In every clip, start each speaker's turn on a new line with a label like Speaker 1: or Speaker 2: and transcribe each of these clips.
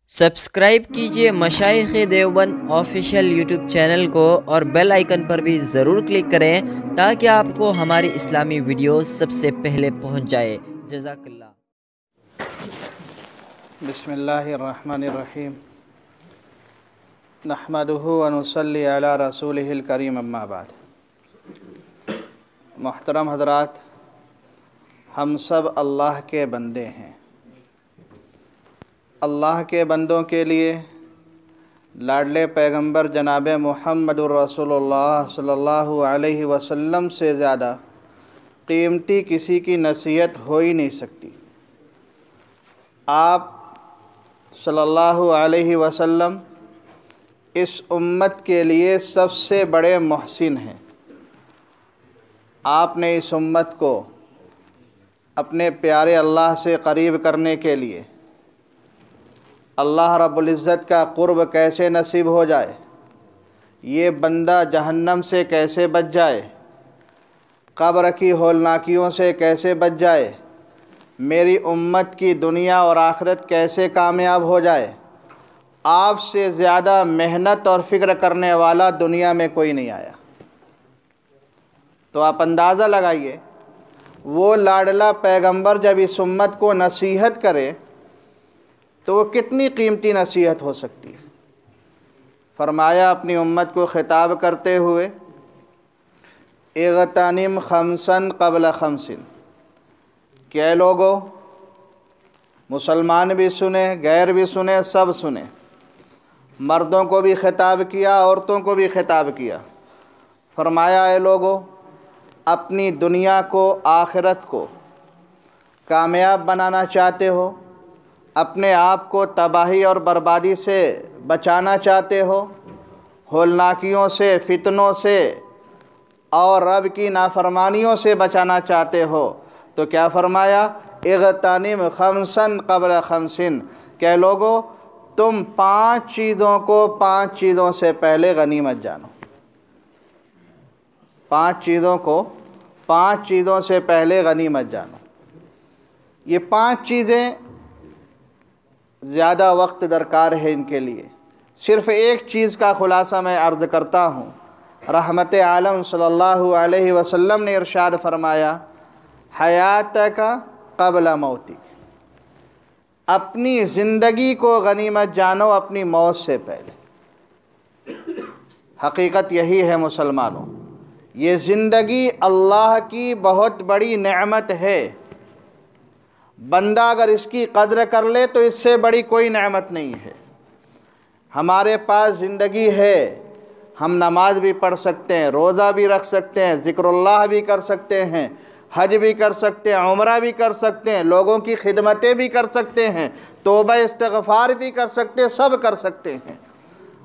Speaker 1: Subscribe کیجئے مشائخ Deoband official YouTube channel کو اور بیل آئیکن پر بھی ضرور کلک کریں تاکہ آپ کو ہماری اسلامی ویڈیوز سب سے پہلے پہنچ جائے۔ جزاک اللہ۔
Speaker 2: بسم اللہ الرحمن الرحیم نحمدہ ونصلی علی رسولہ الکریم اما بعد۔ محترم حضرات، ہم سب اللہ کے بندے ہیں۔ اللہ کے بندوں کے لیے لاڈلے پیغمبر جناب محمد الرسول اللہ صلی اللہ علیہ وسلم سے زیادہ قیمتی کسی کی نصیحت ہو ہی نہیں سکتی۔ آپ صلی اللہ علیہ وسلم اس امت کے لیے سب سے بڑے محسن ہیں۔ آپ نے اس امت کو اپنے پیارے اللہ سے قریب کرنے کے لیے اللہ رب العزت کا قرب کیسے نصیب ہو جائے، یہ بندہ جہنم سے کیسے بچ جائے، قبر کی ہولناکیوں سے کیسے بچ جائے، میری امت کی دنیا اور آخرت کیسے کامیاب ہو جائے، آپ سے زیادہ محنت اور فکر کرنے والا دنیا میں کوئی نہیں آیا۔ تو آپ اندازہ لگائیے، وہ لاڈلا پیغمبر جب اس امت کو نصیحت کرے تو وہ کتنی قیمتی نصیحت ہو سکتی ہے۔ فرمایا اپنی امت کو خطاب کرتے ہوئے، اغتنم خمسن قبل خمسن، کہ اے لوگو، مسلمان بھی سنیں، غیر بھی سنیں، سب سنیں، مردوں کو بھی خطاب کیا، عورتوں کو بھی خطاب کیا۔ فرمایا اے لوگو، اپنی دنیا کو، آخرت کو کامیاب بنانا چاہتے ہو، اپنے آپ کو تباہی اور بربادی سے بچانا چاہتے ہو، ہولناکیوں سے، فتنوں سے اور رب کی نافرمانیوں سے بچانا چاہتے ہو، تو کیا فرمایا؟ اغتنم خمسن قبل خمسن، کہ لوگوں تم 5 چیزوں کو 5 چیزوں سے پہلے غنیمت جانو۔ 5 چیزوں کو 5 چیزوں سے پہلے غنیمت جانو۔ یہ 5 چیزیں زیادہ وقت درکار ہے ان کے لیے، صرف ایک چیز کا خلاصہ میں عرض کرتا ہوں۔ رحمت عالم صلی اللہ علیہ وسلم نے ارشاد فرمایا، حیاتک قبل موتک، اپنی زندگی کو غنیمت جانو اپنی موت سے پہلے۔ حقیقت یہی ہے مسلمانوں، یہ زندگی اللہ کی بہت بڑی نعمت ہے۔ بندہ اگر اس کی قدر کر لے تو اس سے بڑی کوئی نعمت نہیں ہے۔ ہمارے پاس زندگی ہے، ہم نماز بھی پڑھ سکتے ہیں، روزہ بھی رکھ سکتے ہیں، ذکر اللہ بھی کر سکتے ہیں، حج بھی کر سکتے ہیں، عمرہ بھی کر سکتے ہیں، لوگوں کی خدمتیں بھی کر سکتے ہیں، توبہ استغفار بھی کر سکتے ہیں، سب کر سکتے ہیں،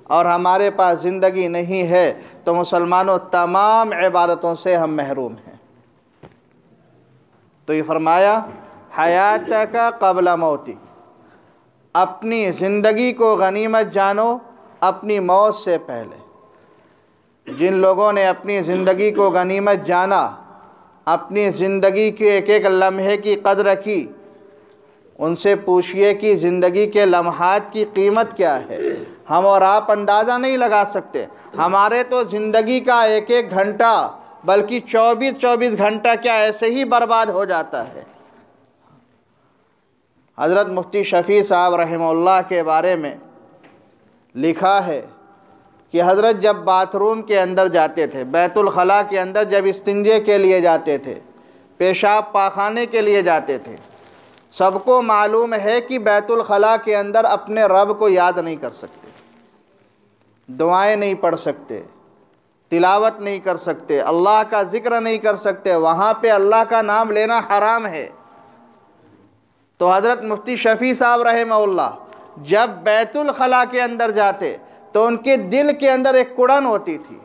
Speaker 2: اور ہمارے پاس زندگی نہیں ہے تو مسلمانوں تمام عبادتوں سے ہم محروم ہیں۔ تو یہ فرمایا، حیاتک قبل موتک، اپنی زندگی کو غنیمت جانو اپنی موت سے پہلے۔ جن لوگوں نے اپنی زندگی کو غنیمت جانا، اپنی زندگی کے ایک ایک لمحے کی قدر کی، ان سے پوچھئے کہ زندگی کے لمحات کی قیمت کیا ہے۔ ہم اور آپ اندازہ نہیں لگا سکتے۔ ہمارے تو زندگی کا ایک ایک گھنٹہ بلکہ 24 گھنٹہ کیا ایسے ہی برباد ہو جاتا ہے۔ حضرت مفتی شفیع صاحب رحمہ اللہ کے بارے میں لکھا ہے کہ حضرت جب باتھ روم کے اندر جاتے تھے، بیت الخلاء کے اندر جب استنجے کے لیے جاتے تھے، پیشاب پاخانے کے لیے جاتے تھے، سب کو معلوم ہے کہ بیت الخلاء کے اندر اپنے رب کو یاد نہیں کر سکتے، دعائیں نہیں پڑھ سکتے، تلاوت نہیں کر سکتے، اللہ کا ذکر نہیں کر سکتے، وہاں پہ اللہ کا نام لینا حرام ہے۔ تو حضرت مفتی شفیع صاحب رحمہ اللہ جب بیت الخلاء کے اندر جاتے تو ان کے دل کے اندر ایک کڑن ہوتی تھی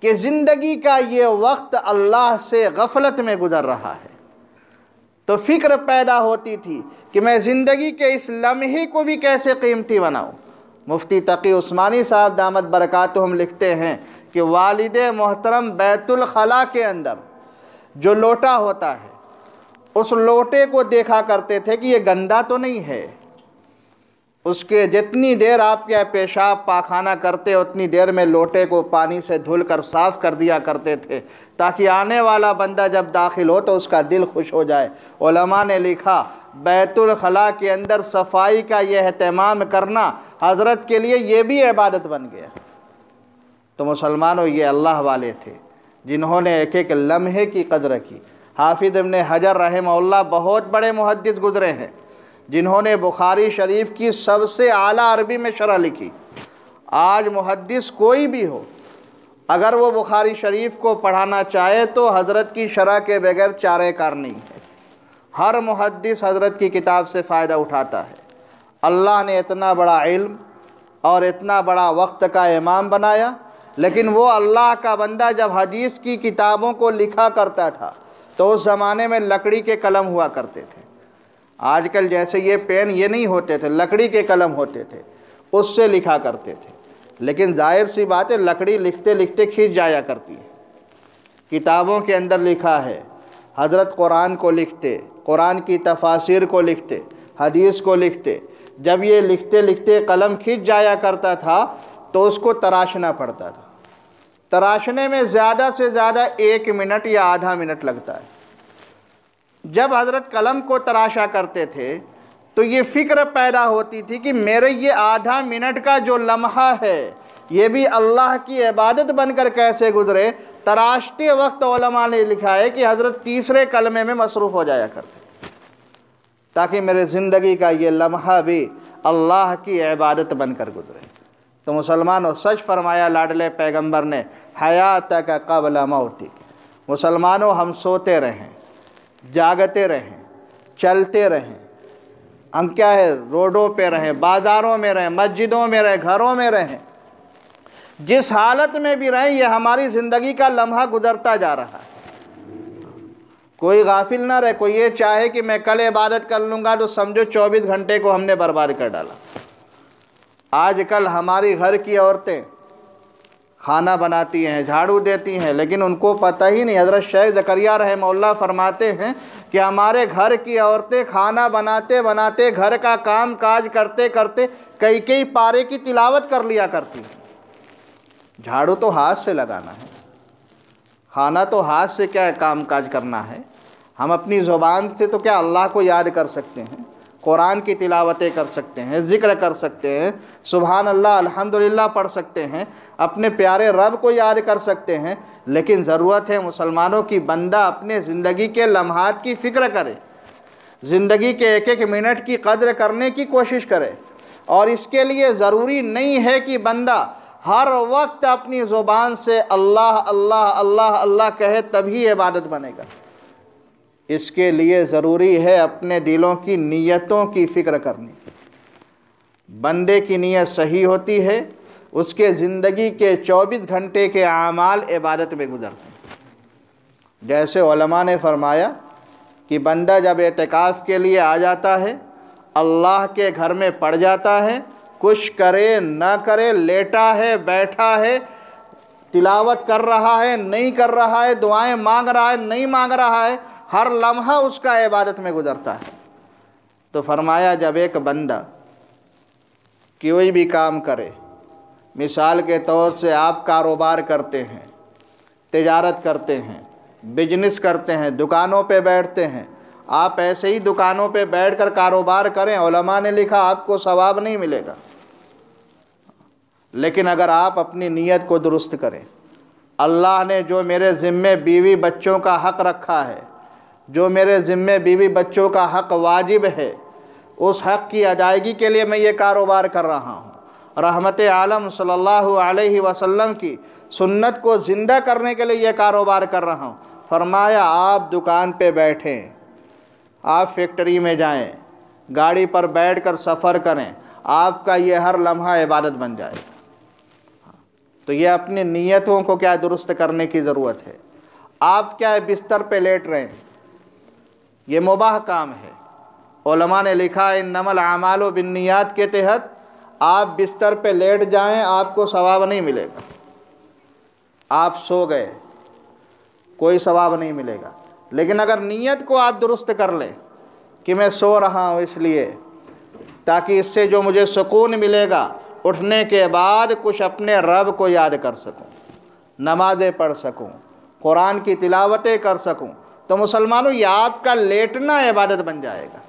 Speaker 2: کہ زندگی کا یہ وقت اللہ سے غفلت میں گزر رہا ہے۔ تو فکر پیدا ہوتی تھی کہ میں زندگی کے اس لمحے کو بھی کیسے قیمتی بناؤں۔ مفتی تقی عثمانی صاحب دامت برکاتہم لکھتے ہیں کہ والد محترم بیت الخلاء کے اندر جو لوٹا ہوتا ہے، اس لوٹے کو دیکھا کرتے تھے کہ یہ گندا تو نہیں ہے، اس کے جتنی دیر آپ کیا پیشاب پاخانہ کرتے اتنی دیر میں لوٹے کو پانی سے دھل کر صاف کر دیا کرتے تھے، تاکہ آنے والا بندہ جب داخل ہو تو اس کا دل خوش ہو جائے۔ علماء نے لکھا بیت الخلاء کے اندر صفائی کا یہ اہتمام کرنا حضرت کے لیے یہ بھی عبادت بن گیا۔ تو مسلمانوں یہ اللہ والے تھے جنہوں نے ایک ایک لمحے کی قدر کی۔ حافظ ابن حجر رحمہ اللہ بہت بڑے محدث گزرے ہیں جنہوں نے بخاری شریف کی سب سے اعلیٰ عربی میں شرح لکھی۔ آج محدث کوئی بھی ہو اگر وہ بخاری شریف کو پڑھانا چاہے تو حضرت کی شرح کے بغیر چارہ کار نہیں ہے۔ ہر محدث حضرت کی کتاب سے فائدہ اٹھاتا ہے۔ اللہ نے اتنا بڑا علم اور اتنا بڑا وقت کا امام بنایا، لیکن وہ اللہ کا بندہ جب حدیث کی کتابوں کو لکھا کرتا تھا تو اس زمانے میں لکڑی کے قلم ہوا کرتے تھے۔ آج کل جیسے یہ پین یہ نہیں ہوتے تھے، لکڑی کے قلم ہوتے تھے، اس سے لکھا کرتے تھے۔ لیکن ظاہر سی بات ہے لکڑی لکھتے لکھتے کھینچ جایا کرتی ہے۔ کتابوں کے اندر لکھا ہے حضرت قرآن کو لکھتے، قرآن کی تفاسیر کو لکھتے، حدیث کو لکھتے، جب یہ لکھتے لکھتے قلم کھینچ جایا کرتا تھا تو اس کو تراشنا پڑتا تھا۔ تراشنے میں زیادہ سے زیادہ 1 منٹ یا آدھا منٹ لگتا ہے۔ جب حضرت قلم کو تراشا کرتے تھے تو یہ فکر پیدا ہوتی تھی کہ میرے یہ آدھا منٹ کا جو لمحہ ہے یہ بھی اللہ کی عبادت بن کر کیسے گزرے۔ تراشتے وقت علماء نے لکھا ہے کہ حضرت تیسرے کلمے میں مصروف ہو جایا کرتے تاکہ میرے زندگی کا یہ لمحہ بھی اللہ کی عبادت بن کر گزرے۔ تو مسلمانوں سچ فرمایا لاڈلے پیغمبر نے حیاتک قبل موتک۔ مسلمانوں ہم سوتے رہیں، جاگتے رہیں، چلتے رہیں، ہم کیا ہے روڈوں پہ رہیں، بازاروں میں رہیں، مسجدوں میں رہیں، گھروں میں رہیں، جس حالت میں بھی رہیں یہ ہماری زندگی کا لمحہ گزرتا جا رہا ہے۔ کوئی غافل نہ رہے، کوئی یہ چاہے کہ میں کل عبادت کر لوں گا تو سمجھو 24 گھنٹے کو ہم نے برباد کر ڈالا۔ آج کل ہماری گھر کی عورتیں کھانا بناتی ہیں، جھاڑو دیتی ہیں، لیکن ان کو پتہ ہی نہیں۔ حضرت شیخ زکریہ رحمہ اللہ فرماتے ہیں کہ ہمارے گھر کی عورتیں کھانا بناتے بناتے گھر کا کام کاج کرتے کرتے کئی پارے کی تلاوت کر لیا کرتی ہیں۔ جھاڑو تو ہاتھ سے لگانا ہے، کھانا تو ہاتھ سے کیا کام کاج کرنا ہے۔ ہم اپنی زبان سے تو کیا اللہ کو یاد کر سکتے ہیں، قرآن کی تلاوتیں کر سکتے ہیں، ذکر کر سکتے ہیں، سبحان اللہ الحمدللہ پڑھ سکتے ہیں، اپنے پیارے رب کو یاد کر سکتے ہیں، لیکن ضرورت ہے مسلمانوں کی بندہ اپنے زندگی کے لمحات کی فکر کرے، زندگی کے ایک ایک منٹ کی قدر کرنے کی کوشش کرے۔ اور اس کے لیے ضروری نہیں ہے کہ بندہ ہر وقت اپنی زبان سے اللہ اللہ اللہ اللہ کہے تبھی عبادت بنے گا۔ اس کے لیے ضروری ہے اپنے دلوں کی نیتوں کی فکر کرنی۔ بندے کی نیت صحیح ہوتی ہے، اس کے زندگی کے 24 گھنٹے کے اعمال عبادت میں گزرتے ہیں۔ جیسے علماء نے فرمایا کہ بندہ جب اعتکاف کے لیے آ جاتا ہے، اللہ کے گھر میں پڑ جاتا ہے، کچھ کرے نہ کرے، لیٹا ہے بیٹھا ہے، تلاوت کر رہا ہے نہیں کر رہا ہے، دعائیں مانگ رہا ہے نہیں مانگ رہا ہے، ہر لمحہ اس کا عبادت میں گزرتا ہے۔ تو فرمایا جب ایک بندہ کوئی بھی کام کرے، مثال کے طور سے آپ کاروبار کرتے ہیں، تجارت کرتے ہیں، بزنس کرتے ہیں، دکانوں پہ بیٹھتے ہیں، آپ ایسے ہی دکانوں پہ بیٹھ کر کاروبار کریں، علماء نے لکھا آپ کو ثواب نہیں ملے گا۔ لیکن اگر آپ اپنی نیت کو درست کریں، اللہ نے جو میرے ذمے بیوی بچوں کا حق رکھا ہے، جو میرے ذمے بیوی بچوں کا حق واجب ہے، اس حق کی ادائیگی کے لیے میں یہ کاروبار کر رہا ہوں۔ رحمت عالم صلی اللہ علیہ وسلم کی سنت کو زندہ کرنے کے لیے یہ کاروبار کر رہا ہوں۔ فرمایا آپ دکان پہ بیٹھیں، آپ فیکٹری میں جائیں، گاڑی پر بیٹھ کر سفر کریں، آپ کا یہ ہر لمحہ عبادت بن جائے۔ تو یہ اپنی نیتوں کو کیا درست کرنے کی ضرورت ہے۔ آپ کیا بستر پہ لیٹ رہے ہیں، یہ مباح کام ہے۔ علماء نے لکھا انما الاعمال بالنیات کے تحت آپ بستر پہ لیٹ جائیں آپ کو ثواب نہیں ملے گا۔ آپ سو گئے کوئی ثواب نہیں ملے گا، لیکن اگر نیت کو آپ درست کر لیں کہ میں سو رہا ہوں اس لیے ताकि इससे जो मुझे सुकून मिलेगा उठने के बाद कुछ अपने रब को याद कर सकूं, नमाज़ें पढ़ सकूं, कुरान की तिलावतें कर सकूं। तो मुसलमानों, ये आपका लेटना इबादत बन जाएगा।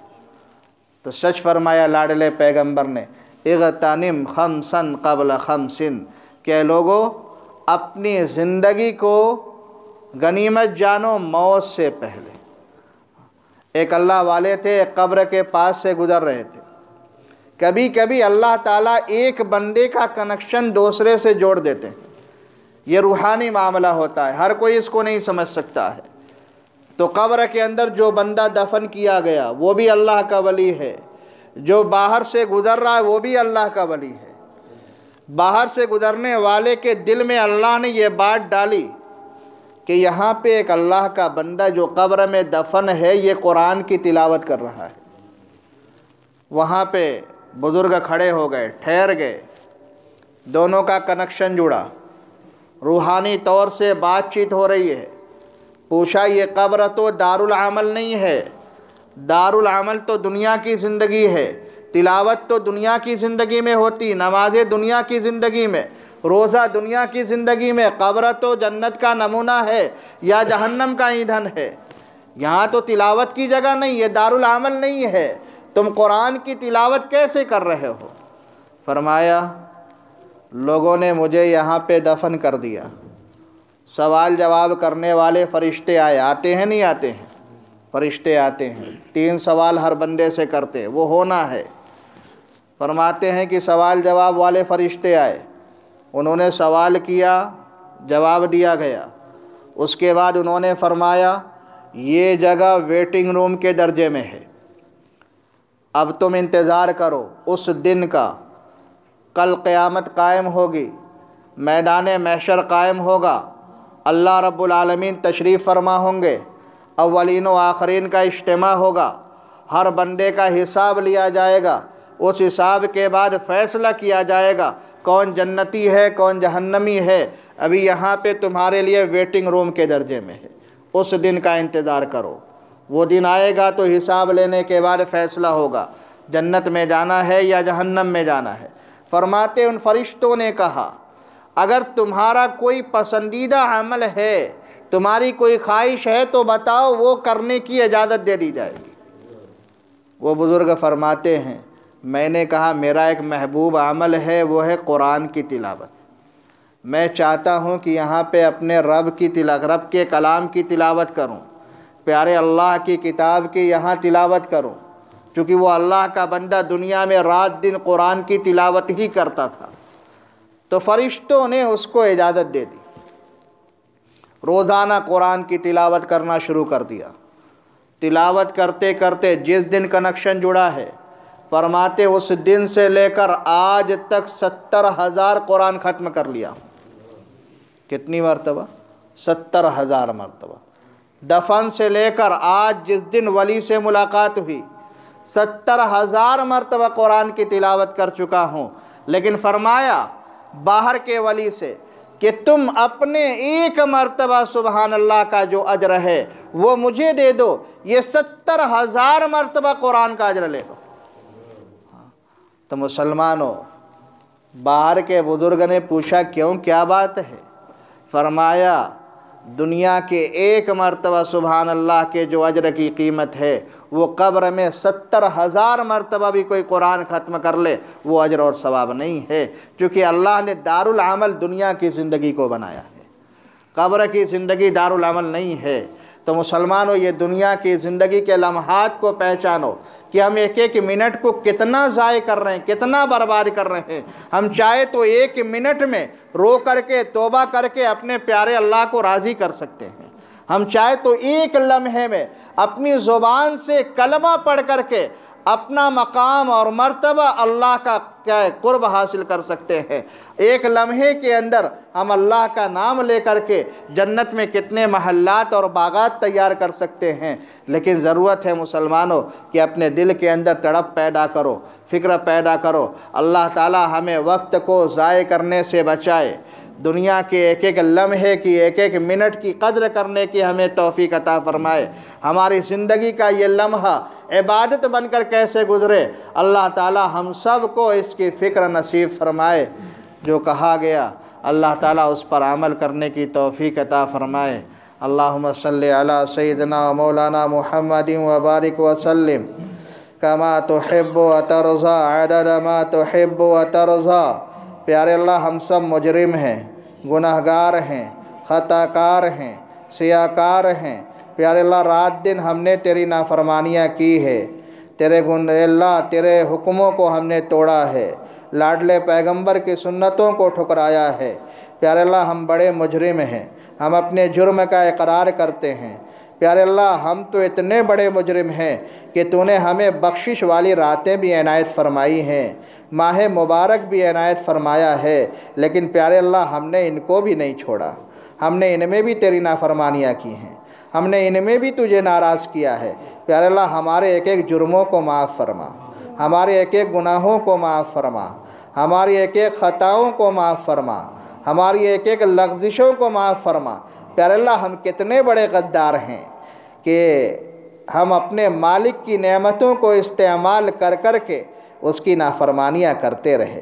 Speaker 2: तो सच फरमाया लाडले पैगंबर ने, इग़तनिम खमसन क़ब्ल खमसिन, कि लोगों अपनी ज़िंदगी को गनीमत जानो मौत से पहले। एक अल्लाह वाले थे, एक कब्र के पास से गुज़र रहे थे। कभी कभी अल्लाह ताला एक बंदे का कनेक्शन दूसरे से जोड़ देते हैं। ये रूहानी मामला होता है, हर कोई इसको नहीं समझ सकता है। तो कब्र के अंदर जो बंदा दफन किया गया वो भी अल्लाह का वली है, जो बाहर से गुज़र रहा है वो भी अल्लाह का वली है। बाहर से गुज़रने वाले के दिल में अल्लाह ने ये बात डाली कि यहाँ पे एक अल्लाह का बंदा जो कब्र में दफन है, ये कुरान की तिलावत कर रहा है। वहाँ पे बुज़ुर्ग खड़े हो गए, ठहर गए, दोनों का कनेक्शन जुड़ा, रूहानी तौर से बातचीत हो रही है। पूछा, ये कब्र तो दारुल अमल नहीं है, दारुल अमल तो दुनिया की ज़िंदगी है, तिलावत तो दुनिया की ज़िंदगी में होती, नमाज़ें दुनिया की ज़िंदगी में, रोज़ा दुनिया की ज़िंदगी में, कब्र तो जन्नत का नमूना है या जहन्नम का ईंधन है। यहाँ तो तिलावत की जगह नहीं, ये दारुल अमल नहीं है, तुम कुरान की तिलावत कैसे कर रहे हो? फरमाया, लोगों ने मुझे यहाँ पे दफन कर दिया, सवाल जवाब करने वाले फ़रिश्ते आए, आते हैं नहीं आते हैं? फ़रिश्ते आते हैं, 3 सवाल हर बंदे से करते, वो होना है। फरमाते हैं कि सवाल जवाब वाले फ़रिश्ते आए, उन्होंने सवाल किया, जवाब दिया गया। उसके बाद उन्होंने फरमाया, ये जगह वेटिंग रूम के दर्जे में है, अब तुम इंतज़ार करो उस दिन का, कल क़यामत कायम होगी, मैदान महशर कायम होगा, अल्लाह रब्बुल आलमीन तशरीफ़ फरमा होंगे, अव्वलीन व आखरीन का इज्तिमा होगा, हर बंदे का हिसाब लिया जाएगा, उस हिसाब के बाद फ़ैसला किया जाएगा कौन जन्नती है कौन जहन्नमी है। अभी यहाँ पे तुम्हारे लिए वेटिंग रूम के दर्जे में है, उस दिन का इंतज़ार करो। वो दिन आएगा तो हिसाब लेने के बाद फ़ैसला होगा जन्नत में जाना है या जहन्नम में जाना है। फरमाते उन फरिश्तों ने कहा, अगर तुम्हारा कोई पसंदीदा अमल है, तुम्हारी कोई ख्वाहिश है तो बताओ, वो करने की इजाज़त दे दी जाएगी। वो बुज़ुर्ग फरमाते हैं, मैंने कहा मेरा एक महबूब अमल है, वो है कुरान की तिलावत। मैं चाहता हूँ कि यहाँ पे अपने रब के कलाम की तिलावत करूँ, प्यारे अल्लाह की किताब की यहाँ तिलावत करूँ, क्योंकि वो अल्लाह का बंदा दुनिया में रात दिन कुरान की तिलावत ही करता था। तो फरिश्तों ने उसको इजाज़त दे दी, रोज़ाना कुरान की तिलावत करना शुरू कर दिया। तिलावत करते करते जिस दिन कनेक्शन जुड़ा है, फरमाते उस दिन से लेकर आज तक 70,000 कुरान ख़त्म कर लिया। कितनी मरतबा? 70,000 मरतबा। दफन से लेकर आज जिस दिन वली से मुलाकात हुई, 70,000 मरतबा कुरान की तिलावत कर चुका हूँ। लेकिन फरमाया बाहर के वली से कि तुम अपने एक मरतबा सुबहान अल्लाह का जो अजर है वो मुझे दे दो, ये 70,000 मरतबा कुरान का अजर ले लो। तो मुसलमानों, बाहर के बुज़ुर्ग ने पूछा क्यों, क्या बात है? फरमाया दुनिया के एक मरतबा सुबहान अल्लाह के जो अजर की कीमत है, वो कब्र में 70,000 मरतबा भी कोई कुरान ख़त्म कर ले वो अजर और सवाब नहीं है, क्योंकि अल्लाह ने दारुल अमल दुनिया की ज़िंदगी को बनाया है, कब्र की ज़िंदगी दारुल अमल नहीं है। तो मुसलमानों, ये दुनिया की ज़िंदगी के लम्हात को पहचानो कि हम एक एक मिनट को कितना ज़ाय कर रहे हैं, कितना बर्बाद कर रहे हैं। हम चाहे तो एक मिनट में रो करके तौबा करके अपने प्यारे अल्लाह को राज़ी कर सकते हैं। हम चाहे तो एक लम्हे में अपनी ज़ुबान से कलमा पढ़ करके अपना मकाम और मर्तबा अल्लाह का क्या कुर्ब हासिल कर सकते हैं। एक लम्हे के अंदर हम अल्लाह का नाम लेकर के जन्नत में कितने महल्लात और बागात तैयार कर सकते हैं। लेकिन ज़रूरत है मुसलमानों कि अपने दिल के अंदर तड़प पैदा करो, फ़िक्र पैदा करो। अल्लाह ताला हमें वक्त को ज़ाय करने से बचाए, दुनिया के एक एक लम्हे की, एक एक मिनट की कद्र करने की हमें तौफीक अता फ़रमाए। हमारी ज़िंदगी का ये लम्हा इबादत बनकर कैसे गुज़रे, अल्लाह ताला हम सब को इसकी फ़िक्र नसीब फ़रमाए। जो कहा गया अल्लाह ताला उस पर अमल करने की तौफीक अता फ़रमाए। अल्लाहुम्मा सल्लि अला सय्यिदिना व मौलाना मुहम्मदिन व बारिक व सल्लिम कमा तुहिब्बु व तर्ज़ा अदद मा तुहिब्बु व तर्ज़ा। प्यारे अल्लाह, हम सब मुजरिम हैं, गुनहगार हैं, ख़ताकार हैं, सियाकार हैं। प्यारे अल्लाह, रात दिन हमने तेरी नाफरमानियाँ की है, तेरे अल्लाह तेरे हुक्मों को हमने तोड़ा है, लाडले पैगंबर की सुन्नतों को ठुकराया है। प्यारे अल्लाह, हम बड़े मुजरिम हैं, हम अपने जुर्म का इकरार करते हैं। प्यारे अल्लाह, हम तो इतने बड़े मुजरिम हैं कि तूने हमें बख्शिश वाली रातें भी इनायत फ़रमाई हैं, माह मुबारक भी इनायत फ़रमाया है, लेकिन प्यारे अल्लाह हमने इनको भी नहीं छोड़ा। हमने इनमें भी तेरी नाफरमानियाँ की हैं, हमने इनमें भी तुझे नाराज़ किया है। प्यारे अल्लाह, हमारे एक एक जुर्मों को माफ़ फ़रमा, हमारे एक एक गुनाहों को माफ़ फ़रमा, हमारी एक एक ख़ताओं को माफ़ फ़रमा, हमारी एक एक लग़्ज़िशों को माफ़ फ़रमा। प्यारे अल्लाह, हम कितने बड़े गद्दार हैं कि हम अपने मालिक की नेमतों को इस्तेमाल कर कर के उसकी नाफरमानियाँ करते रहे।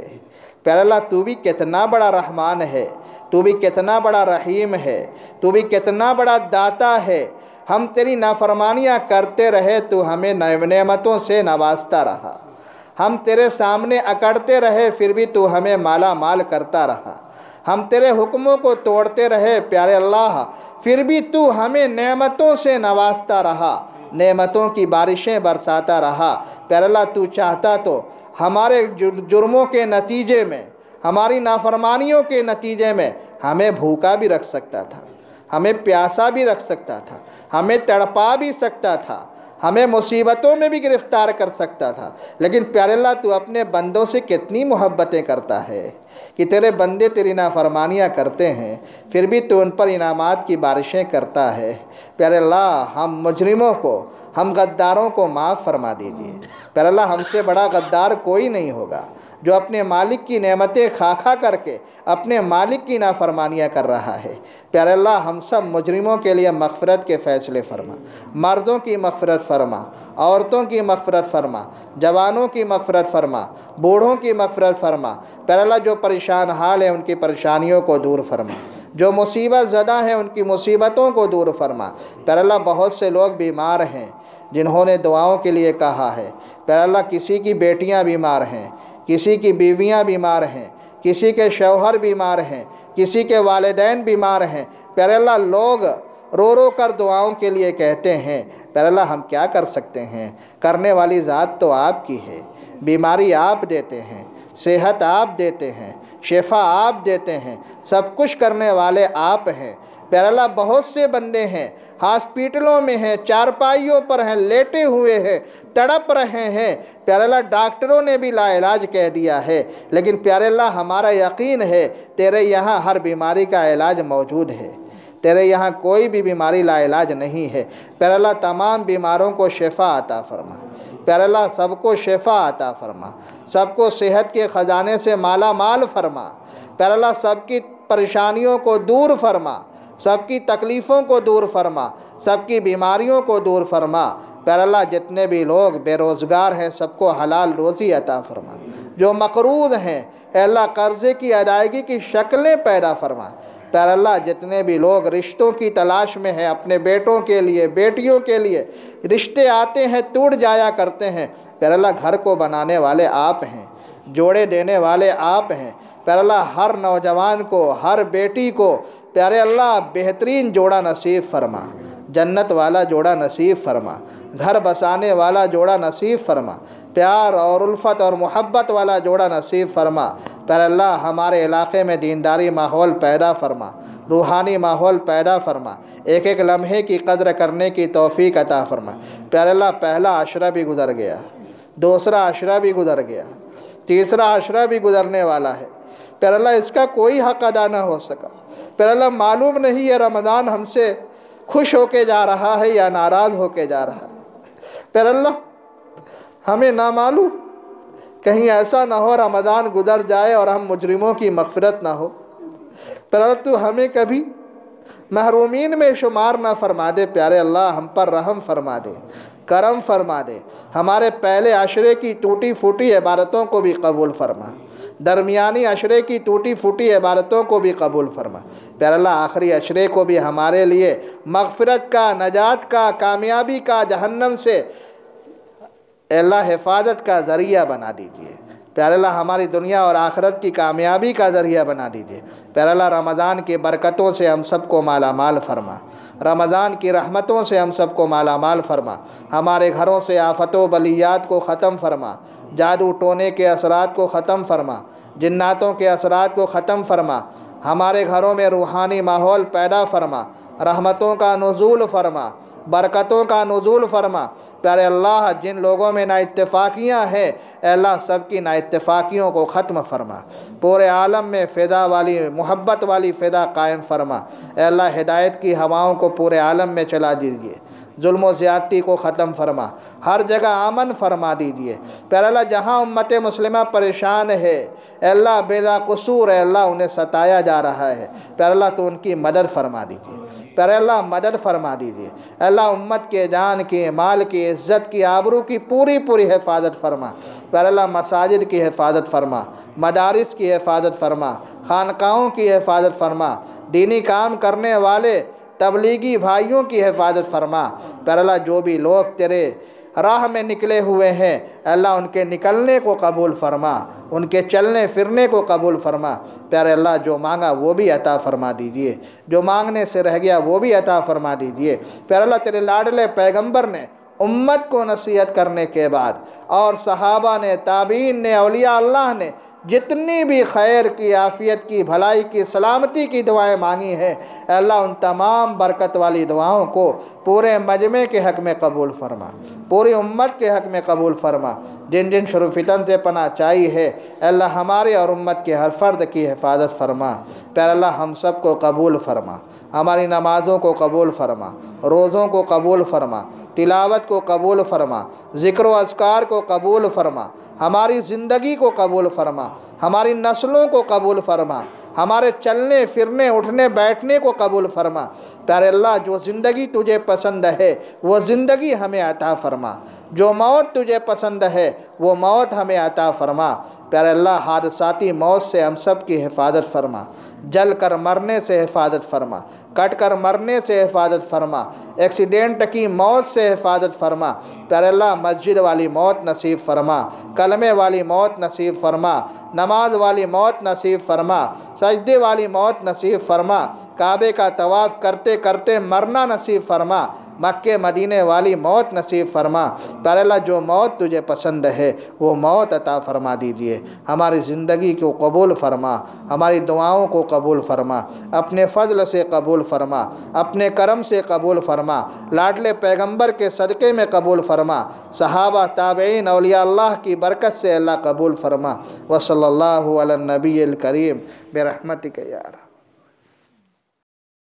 Speaker 2: प्यारे अल्लाह, तू भी कितना बड़ा रहमान है, तू भी कितना बड़ा रहीम है, तू भी कितना बड़ा दाता है। हम तेरी नाफरमानियाँ करते रहे, तू हमें नेमतों से नवाजता रहा। हम तेरे सामने अकड़ते रहे, फिर भी तू हमें माला माल करता रहा। हम तेरे हुक्मों को तोड़ते रहे प्यारे अल्लाह, फिर भी तू हमें नेमतों से नवाजता रहा, नेमतों की बारिशें बरसाता रहा। प्यारे अल्लाह, तू चाहता तो हमारे जुर्मों के नतीजे में, हमारी नाफरमानियों के नतीजे में हमें भूखा भी रख सकता था, हमें प्यासा भी रख सकता था, हमें तड़पा भी सकता था, हमें मुसीबतों में भी गिरफ़्तार कर सकता था। लेकिन प्यारे अल्लाह, तू अपने बंदों से कितनी मोहब्बतें करता है कि तेरे बंदे तेरी नाफरमानियाँ करते हैं, फिर भी तू उन पर इनामात की बारिशें करता है। प्यारे अल्लाह, हम मुजरिमों को, हम गद्दारों को माफ़ फरमा दीजिए। प्यारे अल्लाह, हमसे बड़ा गद्दार कोई नहीं होगा जो अपने मालिक की नेमतें खा खा करके अपने मालिक की नाफरमानियाँ कर रहा है। प्यारे अल्लाह, हम सब मुजरिमों के लिए मग़फ़िरत के फ़ैसले फ़रमा, मर्दों की मग़फ़िरत फ़रमा, औरतों की मग़फ़िरत फ़रमा, जवानों की मग़फ़िरत फ़रमा, बूढ़ों की मग़फ़िरत फ़रमा। प्यारे अल्लाह, जो परेशान हाल है उनकी परेशानियों को दूर फ़रमा, जो मुसीबत ज़दा हैं उनकी मुसीबतों को दूर फ़रमा। प्यारे अल्लाह, बहुत से लोग बीमार हैं जिन्होंने दुआओं के लिए कहा है। प्यारे अल्लाह, किसी की बेटियां बीमार हैं, किसी की बीवियां बीमार हैं, किसी के शौहर बीमार हैं, किसी के वालिदैन बीमार हैं। प्यारे अल्लाह, लोग रो रो कर दुआओं के लिए कहते हैं। प्यारे अल्लाह, हम क्या कर सकते हैं, करने वाली ज़ात तो आपकी है। बीमारी आप देते हैं, सेहत आप देते हैं, शिफा आप देते हैं, सब कुछ करने वाले आप हैं। प्यारे अल्लाह, बहुत से बंदे हैं हॉस्पिटलों में हैं, चारपाइयों पर हैं, लेटे हुए हैं, तड़प रहे हैं। प्यारे अल्लाह, डॉक्टरों ने भी लाइलाज कह दिया है, लेकिन प्यारे अल्लाह, हमारा यकीन है तेरे यहाँ हर बीमारी का इलाज मौजूद है, तेरे यहाँ कोई भी बीमारी लाइलाज नहीं है। प्यारे अल्लाह, तमाम बीमारों को शिफा अता फरमा। प्यारे अल्लाह, सबको शिफा अता फरमा, सबको सेहत के ख़जाने से माला माल फरमा। प्यारे अल्लाह, सबकी परेशानियों को दूर फरमा, सबकी तकलीफ़ों को दूर फरमा, सबकी बीमारियों को दूर फरमा। प्यारे अल्लाह, जितने भी लोग बेरोज़गार हैं सबको हलाल रोज़ी अता फरमा। जो मक़रूज़ हैं अल्लाह, कर्ज़े की अदायगी की शक्लें पैदा फरमा। प्यारे अल्लाह, जितने भी लोग रिश्तों की तलाश में हैं, अपने बेटों के लिए, बेटियों के लिए रिश्ते आते हैं, टूट जाया करते हैं। प्यारे अल्लाह, घर को बनाने वाले आप हैं, जोड़े देने वाले आप हैं। प्यारे अल्लाह, हर नौजवान को, हर बेटी को प्यारे अल्लाह बेहतरीन जोड़ा नसीब फरमा, जन्नत वाला जोड़ा नसीब फरमा, घर बसाने वाला जोड़ा नसीब फरमा, प्यार और उल्फत और मोहब्बत वाला जोड़ा नसीब फरमा। प्यारे अल्लाह, हमारे इलाक़े में दीनदारी माहौल पैदा फरमा, रूहानी माहौल पैदा फरमा, एक एक लम्हे की कद्र करने की तौफ़ीक अता फरमा। प्यारे अल्लाह, पहला अशरा भी गुज़र गया, दूसरा अशरा भी गुज़र गया, तीसरा अशरा भी गुज़रने वाला है। प्यारे अल्लाह, इसका कोई हक़ अदा न हो सका। प्यारे अल्लाह, मालूम नहीं ये रमज़ान हमसे खुश होके जा रहा है या नाराज़ होके जा रहा है। प्यारे अल्लाह, हमें ना मालूम, कहीं ऐसा ना हो रमज़ान गुज़र जाए और हम मुजरिमों की मग़फ़िरत ना हो। परंतु हमें कभी महरूमीन में शुमार ना फरमा दे। प्यारे अल्लाह हम पर रहम फरमा दे, करम फरमा दे। हमारे पहले अशरे की टूटी फूटी इबादतों को भी कबूल फरमा, दरमियानी अशरे की टूटी फूटी इबादतों को भी कबूल फरमा। प्यारे अल्लाह आखिरी अशरे को भी हमारे लिए मग़फ़िरत का, नजात का, कामयाबी का, जहन्नम से अल्लाह हिफाजत का ज़रिया बना दीजिए। प्यारे अल्लाह हमारी दुनिया और आखिरत की कामयाबी का ज़रिया बना दीजिए। प्यारे अल्लाह रमज़ान की बरकतों से हम सबको माला माल फरमा, रमज़ान की रहमतों से हम सबको माला माल फरमा। हमारे घरों से आफतों बलियात को ख़त्म फरमा, जादू टोने के असरात को ख़त्म फरमा, जिन्नातों के असरात को ख़त्म फरमा। हमारे घरों में रूहानी माहौल पैदा फरमा, रहमतों का नुज़ूल फरमा, बरकतों का नुज़ूल फरमा। प्यारे अल्लाह जिन लोगों में नाइत्तेफ़ाकियाँ हैं, अल्लाह सबकी नाइत्तेफ़ाकियों को ख़त्म फरमा। पूरे आलम में फ़िदा वाली, मोहब्बत वाली फ़िदा कायम फरमा। अल्लाह हिदायत की हवाओं को पूरे आलम में चला दीजिए, जुल्म व ज़्यादती को ख़त्म फरमा, हर जगह अमन फरमा दीजिए। प्यारे अल्लाह जहाँ उम्मत मुस्लिमा परेशान है, अल्लाह बेला कसूर है, अल्लाह उन्हें सताया जा रहा है, प्यारे अल्लाह तो उनकी मदद फरमा दीजिए। प्यारे अल्लाह मदद फरमा दीजिए। अल्लाह उम्मत के जान की, माल की, इज़्ज़त की, आबरू की पूरी पूरी हिफाजत फरमा। प्यारे अल्लाह मसाजिद की हिफाजत फरमा, मदारिस की हिफाजत फरमा, खानकाहों की हिफाजत फरमा, दीनी काम करने वाले तबलीगी भाइयों की हिफाजत फरमा। प्यारे अल्लाह जो भी लोग तेरे राह में निकले हुए हैं, अल्लाह उनके निकलने को कबूल फरमा, उनके चलने फिरने को कबूल फरमा। प्यारे अल्लाह जो मांगा वो भी अता फरमा दीजिए, जो मांगने से रह गया वो भी अता फरमा दीजिए। प्यारे अल्लाह तेरे लाडले पैगंबर ने उम्मत को नसीहत करने के बाद, और सहाबा ने, ताबीन ने, औलिया अल्लाह ने जितनी भी खैर की, आफ़ियत की, भलाई की, सलामती की दुआएं मांगी हैं, अल्लाह उन तमाम बरकत वाली दुआओं को पूरे मजमे के हक़ में कबूल फरमा, पूरी उम्मत के हक़ में कबूल फरमा। जिन जिन शुरू फितन से पनाह चाहिए है, अल्लाह हमारे और उम्मत के हर फ़र्द की हिफाजत फरमा। प्यारे अल्लाह हम सब को कबूल फरमा, हमारी नमाज़ों को कबूल फरमा, रोज़ों को कबूल फरमा, तिलावत को कबूल फरमा, ज़िक्र व अज़कार को कबूल फरमा, हमारी ज़िंदगी को कबूल फरमा, हमारी नस्लों को कबूल फरमा, हमारे चलने फिरने, उठने बैठने को कबूल फरमा। प्यारे अल्लाह जो ज़िंदगी तुझे पसंद है वो ज़िंदगी हमें अता फरमा, जो मौत तुझे पसंद है वो मौत हमें अता फरमा। प्यारे अल्लाह हादसाती मौत से हम सब की हिफाजत फरमा, जल कर मरने से हिफाजत फरमा, कट कर मरने से हिफाजत फरमा, एक्सीडेंट की मौत से हिफाजत फरमा। प्यारे अल्लाह मस्जिद वाली मौत नसीब फरमा, कलमे वाली मौत नसीब फरमा, नमाज वाली मौत नसीब फरमा, सजदे वाली मौत नसीब फरमा, काबे का तवाफ़ करते करते मरना नसीब फरमा, मक्के मदीने वाली मौत नसीब फरमा। प्यारे अल्लाह जो मौत तुझे पसंद है वो मौत अता फरमा दीजिए। हमारी ज़िंदगी को कबूल फरमा, हमारी दुआओं को कबूल फरमा, अपने फ़ज़ल से कबूल फरमा, अपने करम से कबूल फरमा, लाडले पैगंबर के सदक़े में कबूल फरमा, सहाबा ताबईन औलिया अल्लाह की बरकत से अल्लाह कबूल फरमा। व सल्लल्लाहु अला नबील करीम बिरहमतिक या रब।